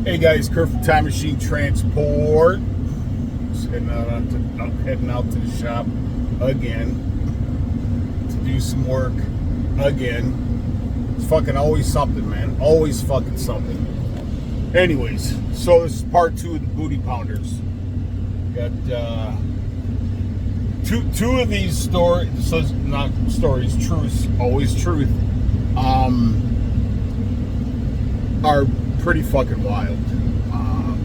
Hey guys, Kurt from Time Machine Transport. Just heading out to the shop again to do some work again. It's fucking always something, man. Always fucking something. Anyways, so this is part 2 of the Booty Pounders. Got two of these stories, so not stories, truths, always truth, are pretty fucking wild.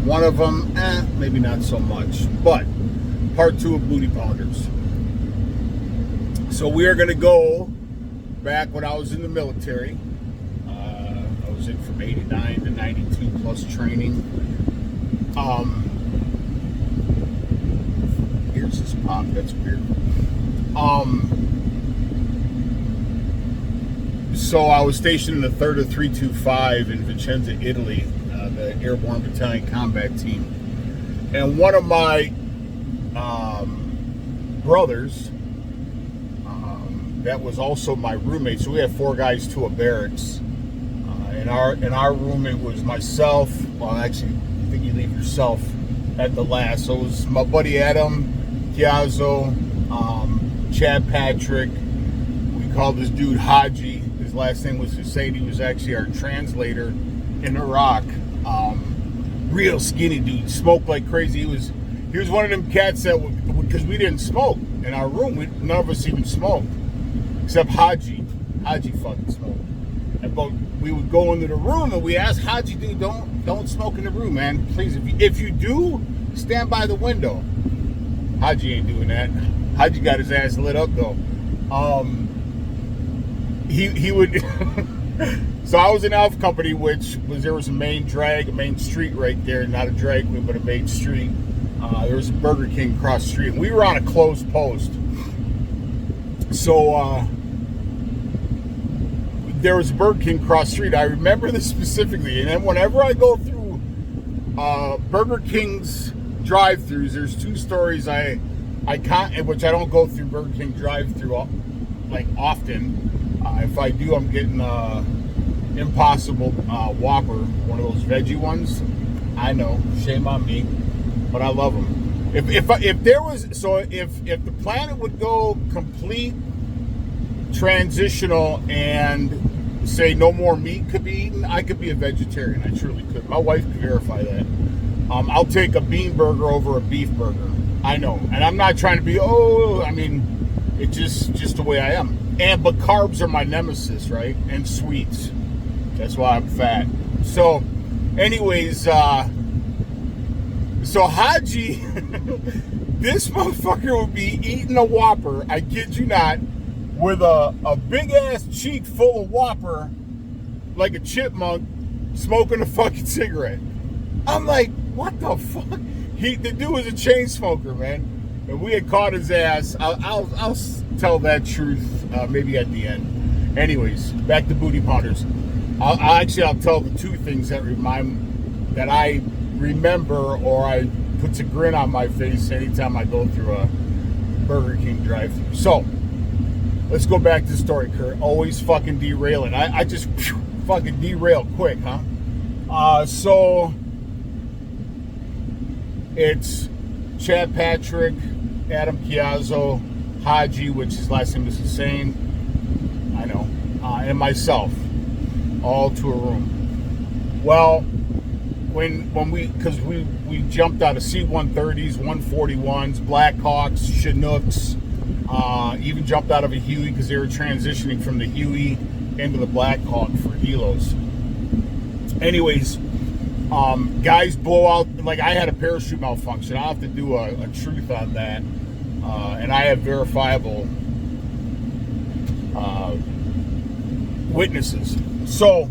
One of them, maybe not so much, but part 2 of Booty Pounders. So we are going to go back when I was in the military. I was in from 89 to 92 plus training. Here's this pop, that's weird. So I was stationed in the 3rd of 325 in Vicenza, Italy, the Airborne Battalion Combat Team. And one of my brothers, that was also my roommate, so we had 4 guys to a barracks. And our roommate was myself. Well, actually, I think you leave yourself at the last. So it was my buddy Adam Chiazzo, Chad Patrick. We called this dude Haji. His last name was Hussein. He was actually our translator in Iraq. Real skinny dude, smoked like crazy. He was one of them cats that, because we didn't smoke in our room, none of us even smoked, except Haji. Haji fucking smoked. But we would go into the room and we asked Haji, dude, don't smoke in the room, man. Please, if you do, stand by the window. Haji ain't doing that. Haji got his ass lit up though. He would. So I was in Alpha Company, there was a main street right there, not a drag queen, but a main street. There was a Burger King across the street, and we were on a closed post. So there was a Burger King across the street. I remember this specifically, and then whenever I go through Burger King's drive-thrus, there's 2 stories I can't, which I don't go through Burger King drive-thru like often. If I do, I'm getting Impossible Whopper, one of those veggie ones. I know, shame on me, but I love them. If the planet would go complete transitional and say no more meat could be eaten, I could be a vegetarian. I truly could. My wife could verify that. I'll take a bean burger over a beef burger. I know, and I'm not trying to be. It's just the way I am. But carbs are my nemesis, right? And sweets. That's why I'm fat. So, anyways, so Haji, this motherfucker would be eating a Whopper, I kid you not, with a big ass cheek full of Whopper, like a chipmunk, smoking a fucking cigarette. I'm like, what the fuck? The dude was a chain smoker, man. And we had caught his ass. I'll tell that truth maybe at the end. Anyways, back to Booty Pounders. I'll tell the 2 things that I remember, or I puts a grin on my face anytime I go through a Burger King drive-thru. So let's go back to the story, Kurt. Always fucking derailing. I just fucking derail quick, huh? So it's Chad Patrick, Adam Chiazzo, Haji, which his last name is Hussein. I know, and myself. All to a room. Well, when we jumped out of C-130s, 141s, Blackhawks, Chinooks, even jumped out of a Huey because they were transitioning from the Huey into the Blackhawk for helos. Anyways, guys blow out, like I had a parachute malfunction. I'll have to do a truth on that, and I have verifiable witnesses. So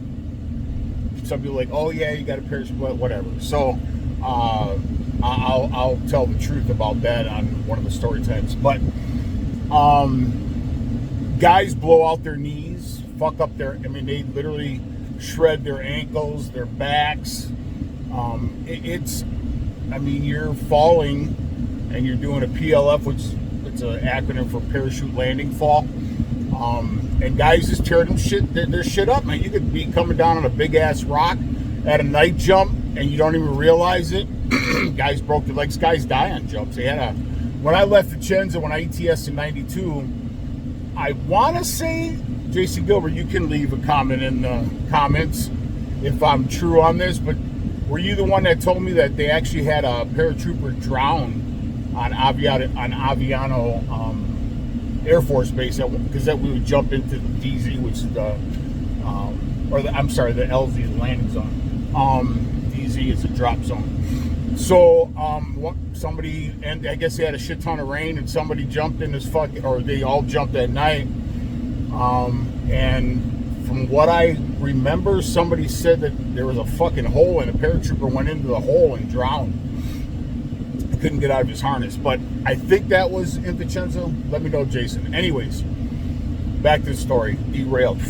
some people are like, oh yeah, you got a parachute, whatever. So I'll tell the truth about that on one of the story times. But guys blow out their knees, fuck up they literally shred their ankles, their backs. You're falling and you're doing a PLF, which it's an acronym for parachute landing fall. And guys just tear their shit up, man. You could be coming down on a big ass rock at a night jump, and you don't even realize it. Guys broke their legs. Guys die on jumps. When I left Vicenza, when I ETS in 92, I want to say, Jason Gilbert, you can leave a comment in the comments if I'm true on this, but were you the one that told me that they actually had a paratrooper drown on Aviano Air Force Base, because we would jump into the DZ, which is the LZ, the landing zone. DZ is a drop zone. So somebody, and I guess they had a shit ton of rain, and somebody jumped in this or they all jumped at night. And from what I remember, somebody said that there was a fucking hole, and a paratrooper went into the hole and drowned. He couldn't get out of his harness. But I think that was in Vicenza. Let me know, Jason. Anyways, back to the story. Derailed.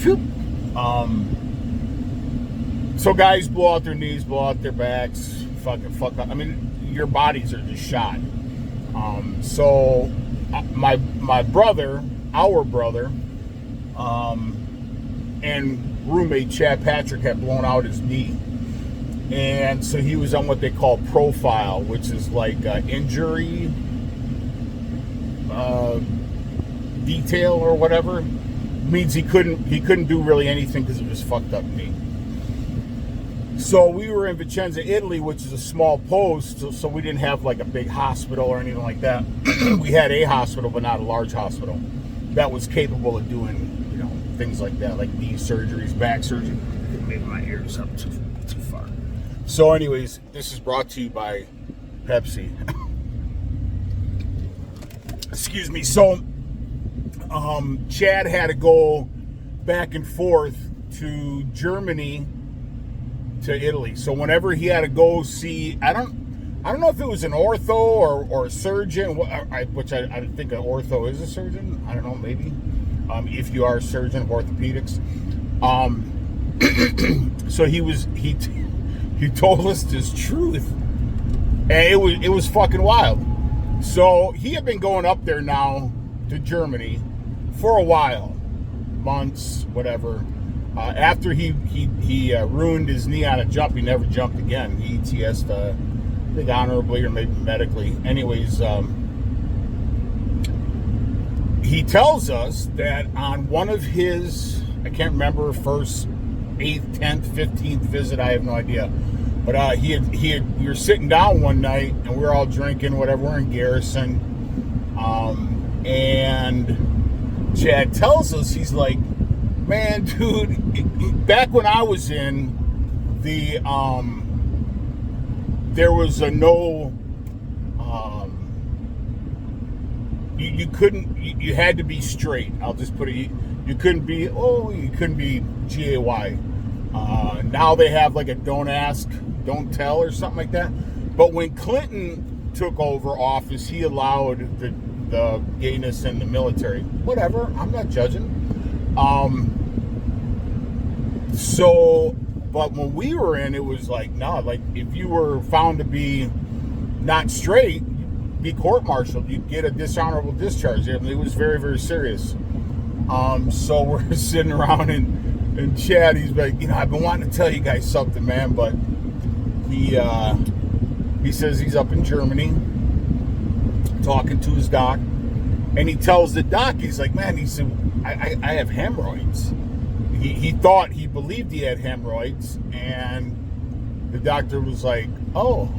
So guys blow out their knees, blow out their backs, fuck up. I mean, your bodies are just shot. So my brother, our brother, and roommate Chad Patrick had blown out his knee, and so he was on what they call profile, which is like injury detail or whatever. Means he couldn't do really anything because of his fucked up knee. So we were in Vicenza, Italy, which is a small post, so we didn't have like a big hospital or anything like that. We had a hospital, but not a large hospital that was capable of doing, things like that, like knee surgeries, back surgery. Maybe my ears up too far. So anyways, this is brought to you by Pepsi. Excuse me. So Chad had to go back and forth to Germany to Italy. So whenever he had to go see, I don't know if it was an ortho or a surgeon, which I think an ortho is a surgeon. I don't know, maybe. If you are a surgeon of orthopedics. So he told us this truth, and it was fucking wild. So he had been going up there now to Germany for a while, months, whatever. After he ruined his knee on a jump, he never jumped again. He ETS'd, I think honorably or maybe medically. Anyways, he tells us that on one of his, I can't remember, first 8th, 10th, 15th visit, I have no idea. But we were sitting down one night and we were all drinking, whatever, we're in Garrison. And Chad tells us, he's like, man, dude, back when I was in the, there was a no, you had to be straight. I'll just put it, you couldn't be GAY. Now they have like a don't ask, don't tell or something like that. But when Clinton took over office, he allowed the gayness in the military. Whatever, I'm not judging. But when we were in, it was like, no, like if you were found to be not straight, be court-martialed, you'd get a dishonorable discharge. It was very, very serious. So we're sitting around and Chad, he's like, I've been wanting to tell you guys something, man, but he says he's up in Germany talking to his doc, and he tells the doc, he's like, man, he said, I have hemorrhoids. He believed he had hemorrhoids, and the doctor was like, oh.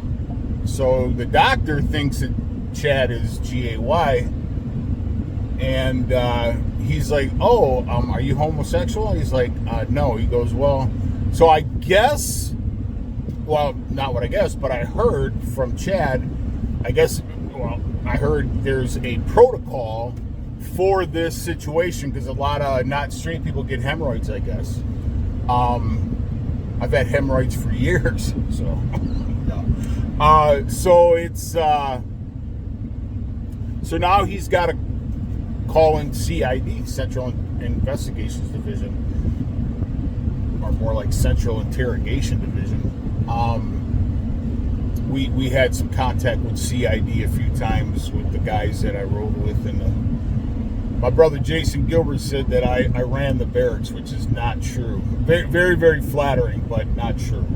So the doctor thinks that Chad is GAY, and he's like, oh, are you homosexual? He's like, no. He goes, well, so I guess, well, not what I guess, but I heard from Chad, I heard there's a protocol for this situation because a lot of not straight people get hemorrhoids, I guess. I've had hemorrhoids for years, so so it's so now he's got to call in CID, Central Investigations Division, or more like Central Interrogation Division. We had some contact with CID a few times with the guys that I rode with, and my brother Jason Gilbert said that I ran the barracks, which is not true. Very, very, very flattering, but not true.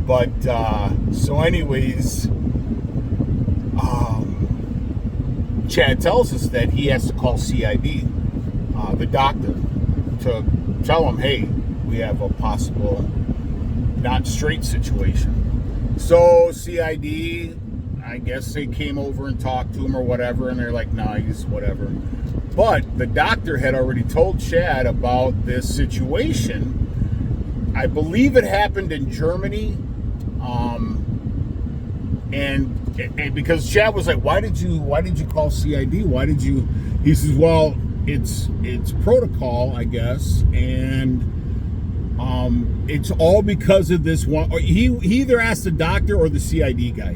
But so anyways, Chad tells us that he has to call CID, the doctor, to tell him, hey, we have a possible not straight situation. So CID, I guess they came over and talked to him or whatever, and they're like, nah, he's whatever. But the doctor had already told Chad about this situation. I believe it happened in Germany. And because Chad was like, why did you call CID? Why did you? He says, well, it's protocol, I guess, and it's all because of this one. He either asked the doctor or the CID guy,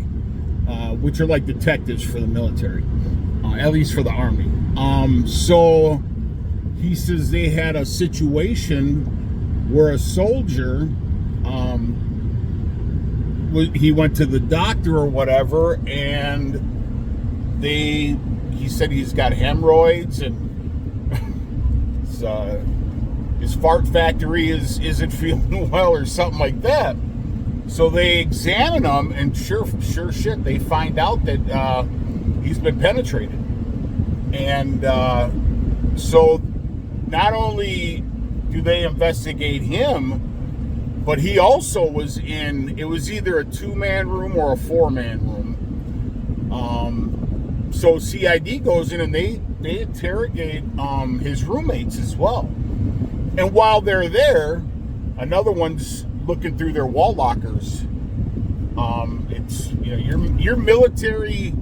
which are like detectives for the military, at least for the Army. So he says they had a situation where a soldier, he went to the doctor or whatever, and he said he's got hemorrhoids and his fart factory isn't feeling well or something like that. So they examine him, and sure shit, they find out that he's been penetrated. And so not only do they investigate him, but he also was it was either a 2-man room or a 4-man room. So CID goes in and they interrogate his roommates as well. And while they're there, another one's looking through their wall lockers. It's your military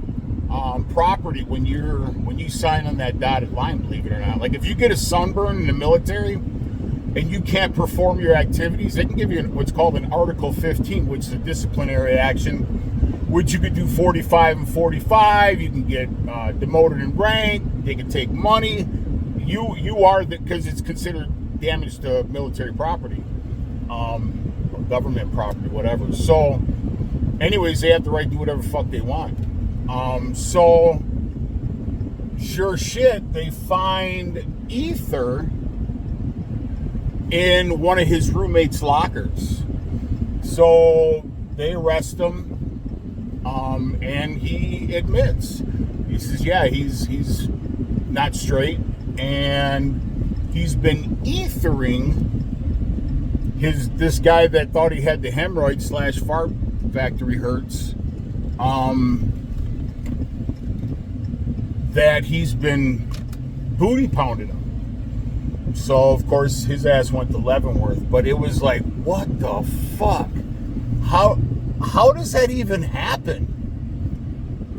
property when you sign on that dotted line, believe it or not. Like if you get a sunburn in the military and you can't perform your activities, they can give you what's called an Article 15, which is a disciplinary action, which you could do 45 and 45. You can get demoted in rank. They can take money. You are because it's considered damage to military property, or government property, whatever. So, anyways, they have the right to do whatever the fuck they want. So, sure shit, they find ether in one of his roommates' lockers. So they arrest him, and he admits. He says, yeah, he's not straight, and he's been ethering this guy that thought he had the hemorrhoid / fart factory hurts, that he's been booty pounding him. So, of course, his ass went to Leavenworth. But it was like, what the fuck? How does that even happen?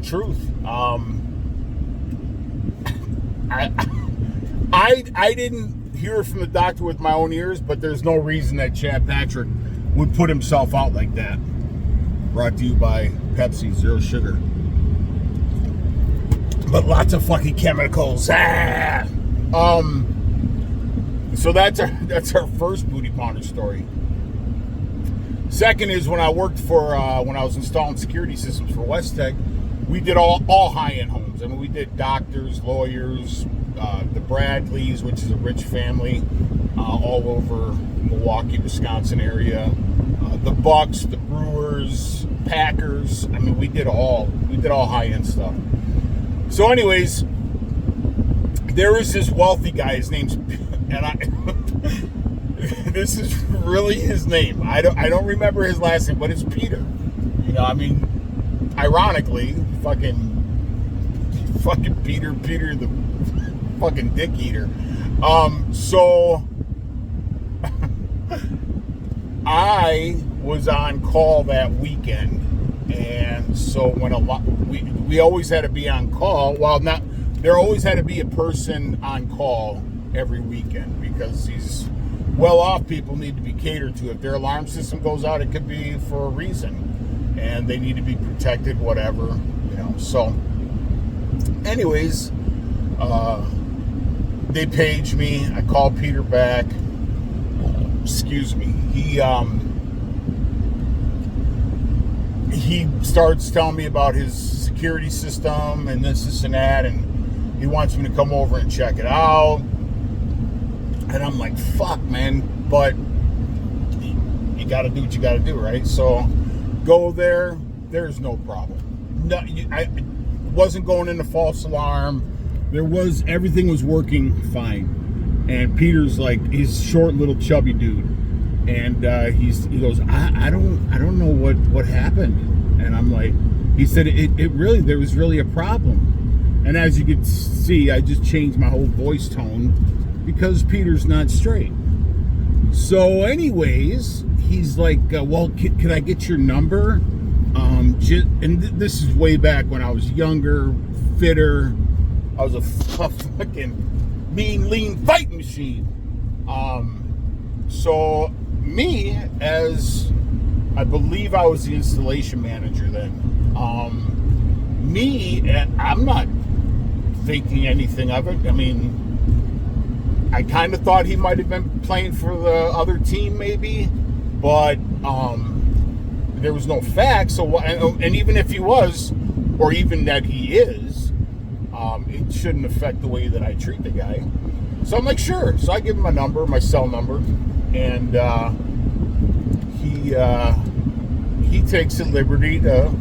Truth. I didn't hear it from the doctor with my own ears, but there's no reason that Chad Patrick would put himself out like that. Brought to you by Pepsi, zero sugar. But lots of fucking chemicals. So that's our first booty pounder story. Second is when I worked when I was installing security systems for Westech, we did all high-end homes. I mean, we did doctors, lawyers, the Bradleys, which is a rich family, all over Milwaukee, Wisconsin area. The Bucks, the Brewers, Packers. I mean, we did all high-end stuff. So, anyways, there was this wealthy guy. His name's this is really his name. I don't remember his last name, but it's Peter. I mean, ironically, fucking Peter the fucking dick eater. So I was on call that weekend, and so when we always had to be on call. Well, there always had to be a person on call every weekend because these well-off people need to be catered to. If their alarm system goes out, it could be for a reason, and they need to be protected, whatever, So, anyways, they paged me. I called Peter back. Excuse me. He starts telling me about his security system and this and that, and he wants me to come over and check it out. And I'm like, fuck, man, but you got to do what you got to do, right? So go there, there's no problem. No, I wasn't going into false alarm. Everything was working fine. And Peter's like, he's a short, little, chubby dude, and he goes, I don't know what happened. And I'm like, he said there was really a problem. And as you can see, I just changed my whole voice tone because Peter's not straight. So anyways, he's like, well, can I get your number? And this is way back when I was younger, fitter. I was a fucking mean, lean fighting machine. So me, as I believe I was the installation manager then, I'm not thinking anything of it. I mean, I kind of thought he might have been playing for the other team maybe, but there was no facts. So, and even if he was, or even that he is, it shouldn't affect the way that I treat the guy. So I'm like, sure. So I give him my number, my cell number, and he takes the liberty to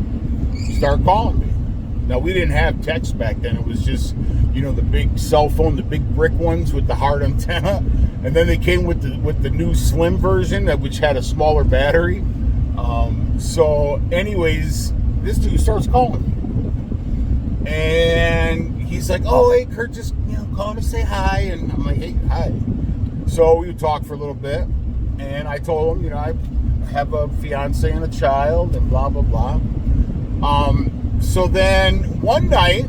start calling me. Now, we didn't have text back then. It was just, the big cell phone, the big brick ones with the hard antenna. And then they came with the new slim version, which had a smaller battery. So anyways, this dude starts calling me. And he's like, oh, hey, Kurt, just, calling to say hi. And I'm like, hey, hi. So we would talk for a little bit. And I told him, I have a fiance and a child and blah, blah, blah. So then one night,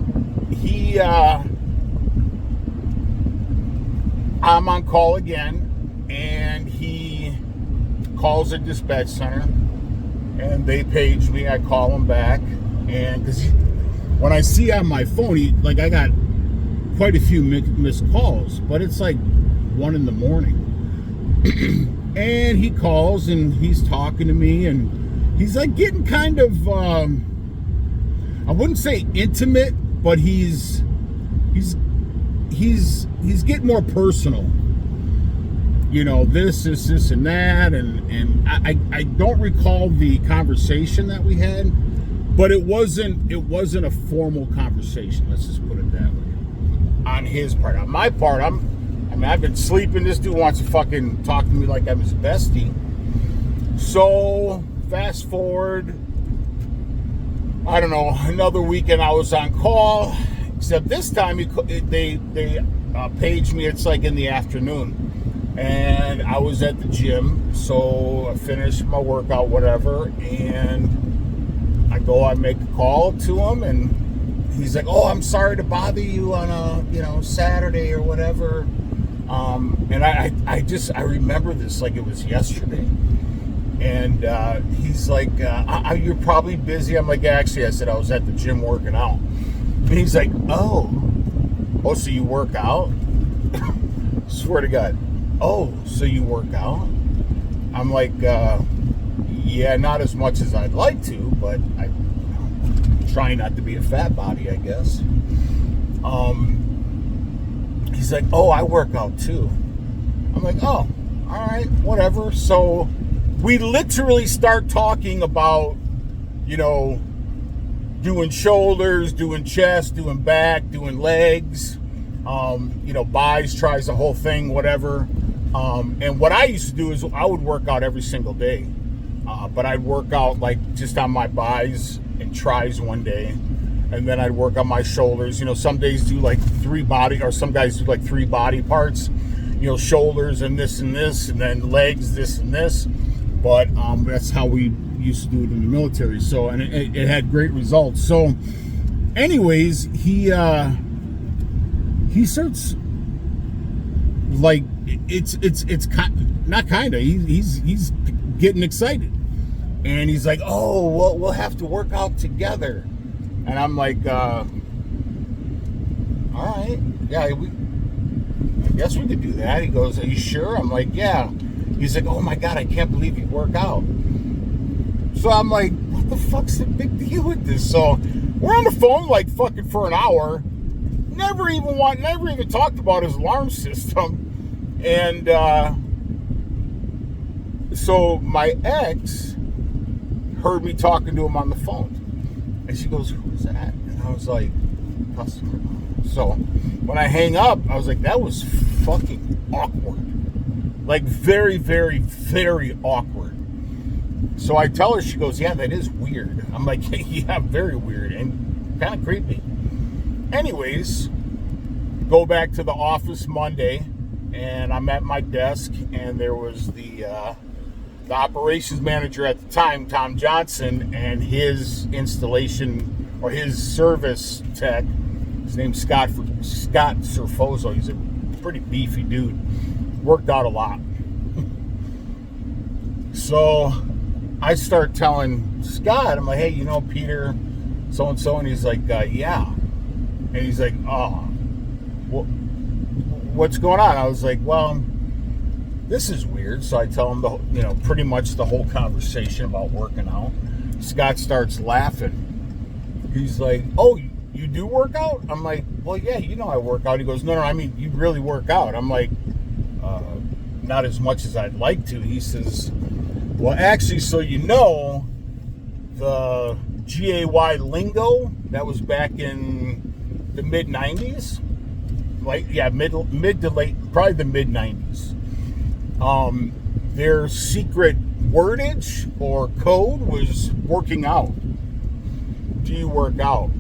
I'm on call again, and he calls the dispatch center, and they page me. I call him back, and because when I see on my phone, I got quite a few missed calls, but it's like 1 a.m. And he calls, and he's talking to me, and he's like getting kind of, I wouldn't say intimate, but he's getting more personal. This and that, and I don't recall the conversation that we had, but it wasn't a formal conversation. Let's just put it that way. On his part, on my part, I've been sleeping. This dude wants to fucking talk to me like I'm his bestie. So fast forward, I don't know, another weekend I was on call, except this time they paged me. It's like in the afternoon, and I was at the gym, so I finished my workout, whatever, and I make a call to him, and he's like, oh, I'm sorry to bother you on a Saturday or whatever, and I remember this like it was yesterday. And he's like, you're probably busy. I'm like, actually, I said I was at the gym working out. And he's like, oh, so you work out? Swear to God. Oh, so you work out? I'm like, yeah, not as much as I'd like to, but I try not to be a fat body, I guess. He's like, oh, I work out too. I'm like, oh, all right, whatever. So we literally start talking about, doing shoulders, doing chest, doing back, doing legs, buys, tries the whole thing, whatever. And what I used to do is I would work out every single day. But I'd work out like just on my buys and tries one day. And then I'd work on my shoulders. Some days do like some guys do like 3 body parts, shoulders and this, and then legs, this and this. But that's how we used to do it in the military. So, and it had great results. So, anyways, he starts like it's not kinda. He's getting excited, and he's like, "Oh, well, we'll have to work out together." And I'm like, "All right, yeah, I guess we could do that." He goes, "Are you sure?" I'm like, "Yeah." He's like, "Oh my God, I can't believe you work out." So I'm like, what the fuck's the big deal with this? So we're on the phone like fucking for an hour. Never even talked about his alarm system. And so my ex, heard me talking to him on the phone. And she goes, who's that? And I was like, customer. So when I hang up, I was like, that was fucking awkward. Like very, very, very awkward. So I tell her, she goes, yeah, that is weird. I'm like, yeah, very weird and kind of creepy. Anyways, go back to the office Monday, and I'm at my desk, and there was the operations manager at the time, Tom Johnson, and his installation or his service tech. His name's Scott Surfoso. He's a pretty beefy dude. Worked out a lot. So I start telling Scott, I'm like, hey, Peter, so-and-so, and he's like, yeah. And he's like, oh, what's going on? I was like, well, this is weird. So I tell him pretty much the whole conversation about working out. Scott starts laughing. He's like, oh, you do work out? I'm like, well, yeah, I work out. He goes, no, I mean, you really work out. I'm like, not as much as I'd like to. He says, well, actually, so the GAY lingo, that was back in the mid-90s. Like, yeah, mid to late, probably the mid-90s. Their secret wordage or code was working out. Do you work out?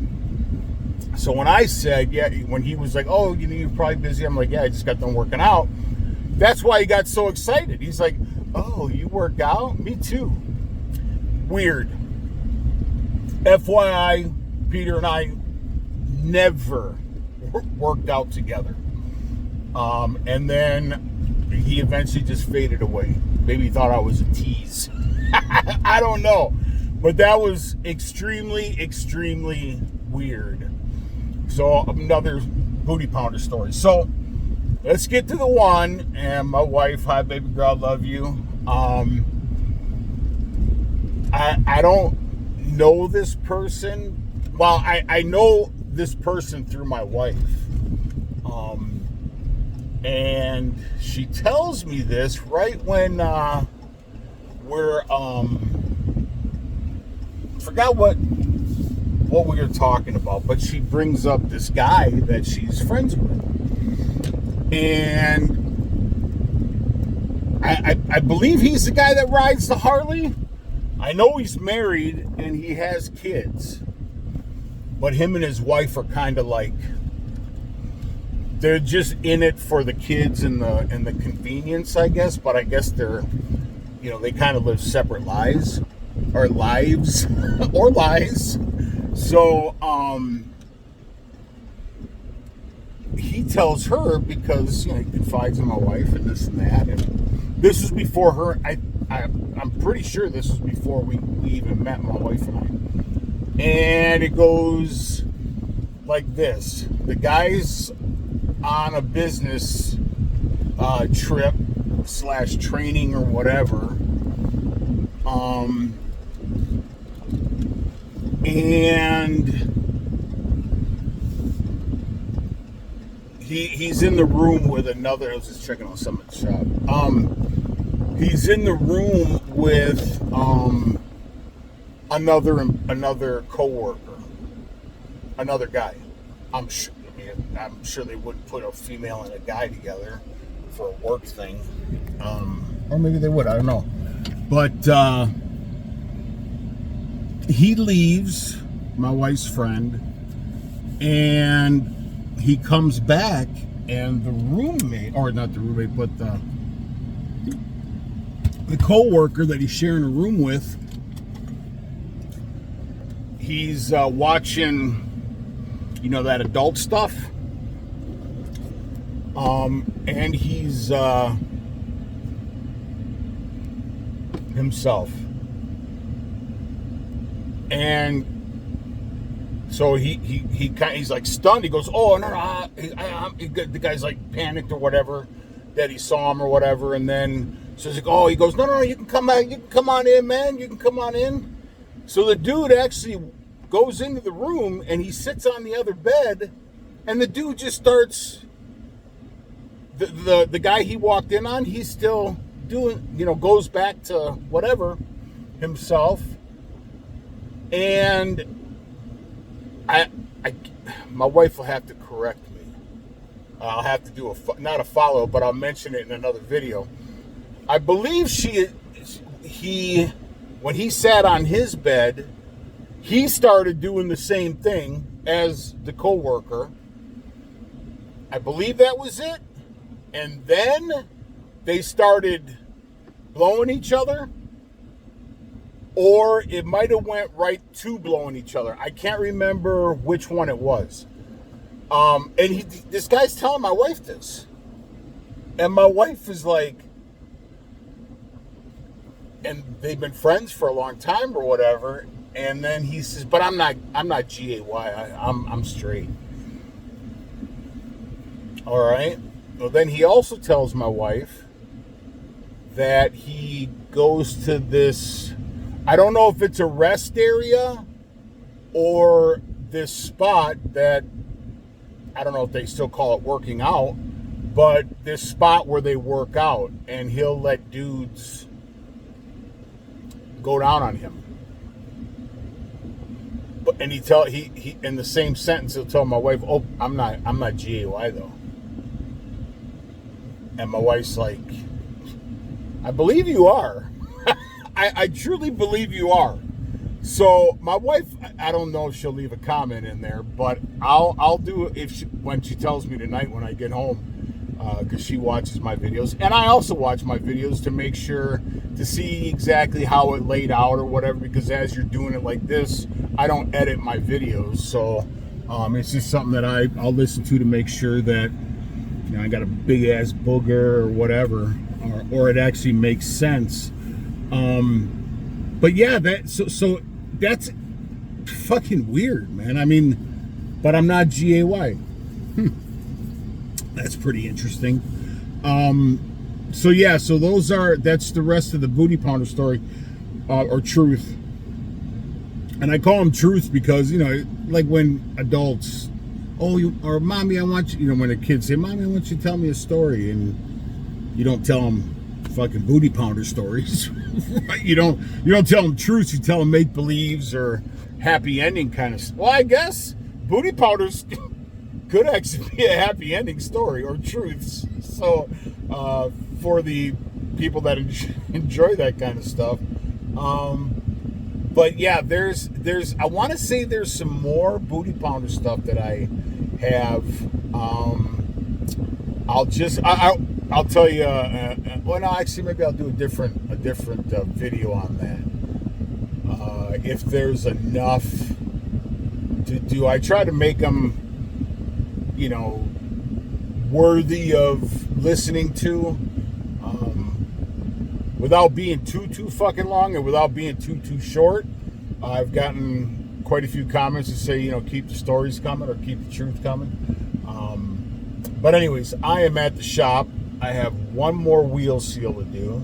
So when I said, yeah, when he was like, oh, you're probably busy, I'm like, yeah, I just got done working out. That's why he got so excited. He's like, oh, you work out? Me too. Weird. FYI, Peter and I never worked out together. And then he eventually just faded away. Maybe he thought I was a tease. I don't know. But that was extremely, extremely weird. So another booty pounder story. So let's get to the one. And my wife, hi baby girl, I love you. I don't know this person. Well, I know this person through my wife. And she tells me this right when we're forgot what we were talking about, but she brings up this guy that she's friends with. And I believe he's the guy that rides the Harley. I know he's married and he has kids. But him and his wife are kind of like, they're just in it for the kids and the convenience, I guess. But I guess they're, they kind of live separate lives. Or lives. Or lies. So, he tells her, because, he confides in my wife and this and that. And this was before her, I'm pretty sure this was before we even met, my wife and I. And it goes like this. The guy's on a business trip / training or whatever. And he's in the room with another. I was just checking on some at the shop. He's in the room with another coworker, another guy. I'm sure they wouldn't put a female and a guy together for a work thing, or maybe they would. I don't know. But he leaves, my wife's friend, and he comes back, and the roommate, or not the roommate, but the co-worker that he's sharing a room with, he's watching, that adult stuff, and he's himself. And so he's like stunned. He goes, oh, no. The guy's like panicked or whatever that he saw him or whatever. And then so he's like, oh, he goes, no, you can come out. You can come on in, man. You can come on in. So the dude actually goes into the room and he sits on the other bed, and the dude just starts, the guy he walked in on, he's still doing, goes back to whatever himself. And I my wife will have to correct me. I'll have to do not a follow, but I'll mention it in another video. I believe when he sat on his bed, he started doing the same thing as the coworker. I believe that was it. And then they started blowing each other, or it might have went right to blowing each other. I can't remember which one it was. And this guy's telling my wife this, and my wife is like, and they've been friends for a long time or whatever. And then he says, "But I'm not gay. I'm straight." All right. Well, then he also tells my wife that he goes to this, I don't know if it's a rest area or this spot that, I don't know if they still call it working out, but this spot where they work out, and he'll let dudes go down on him. And he in the same sentence he'll tell my wife, "Oh, I'm not gay though." And my wife's like, "I believe you are." I truly believe you are. So my wife, I don't know if she'll leave a comment in there, but I'll do it when she tells me tonight when I get home, because she watches my videos, and I also watch my videos to make sure to see exactly how it laid out or whatever. Because as you're doing it like this, I don't edit my videos, so it's just something that I'll listen to make sure that I got a big ass booger or whatever, or it actually makes sense. But yeah, so that's fucking weird, man. I mean, but I'm not GAY. That's pretty interesting. So yeah, so that's the rest of the Booty Pounder story, or truth. And I call them truths because, like when adults, or mommy, I want you, when the kids say, "Mommy, I want you to tell me a story," and you don't tell them fucking Booty Pounder stories. you don't tell them truths, you tell them make believes or happy ending kind of. Well, I guess Booty Pounders could actually be a happy ending story or truths. So for the people that enjoy that kind of stuff. But yeah, there's I want to say there's some more Booty Pounder stuff that I have. I'll tell you. Well, no, actually, maybe I'll do a different video on that. If there's enough to do, I try to make them, worthy of listening to, without being too fucking long and without being too short. I've gotten quite a few comments that say, keep the stories coming or keep the truth coming. But anyways, I am at the shop. I have one more wheel seal to do.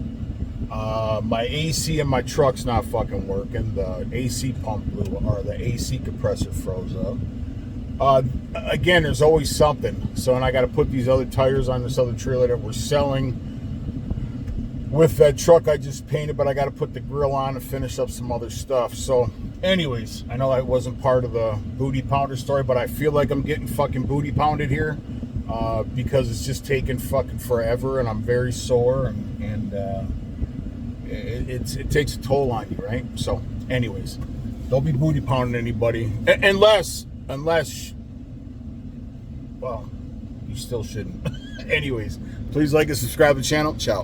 My AC in my truck's not fucking working. The AC pump blew, or the AC compressor froze up. Again, there's always something. So, and I got to put these other tires on this other trailer that we're selling with that truck I just painted, but I got to put the grill on and finish up some other stuff. So anyways, I know that wasn't part of the Booty Pounder story, but I feel like I'm getting fucking booty pounded here, because it's just taking fucking forever, and I'm very sore, and it takes a toll on you, right? So anyways, don't be booty pounding anybody, unless well, you still shouldn't. Anyways, please like and subscribe to the channel. Ciao.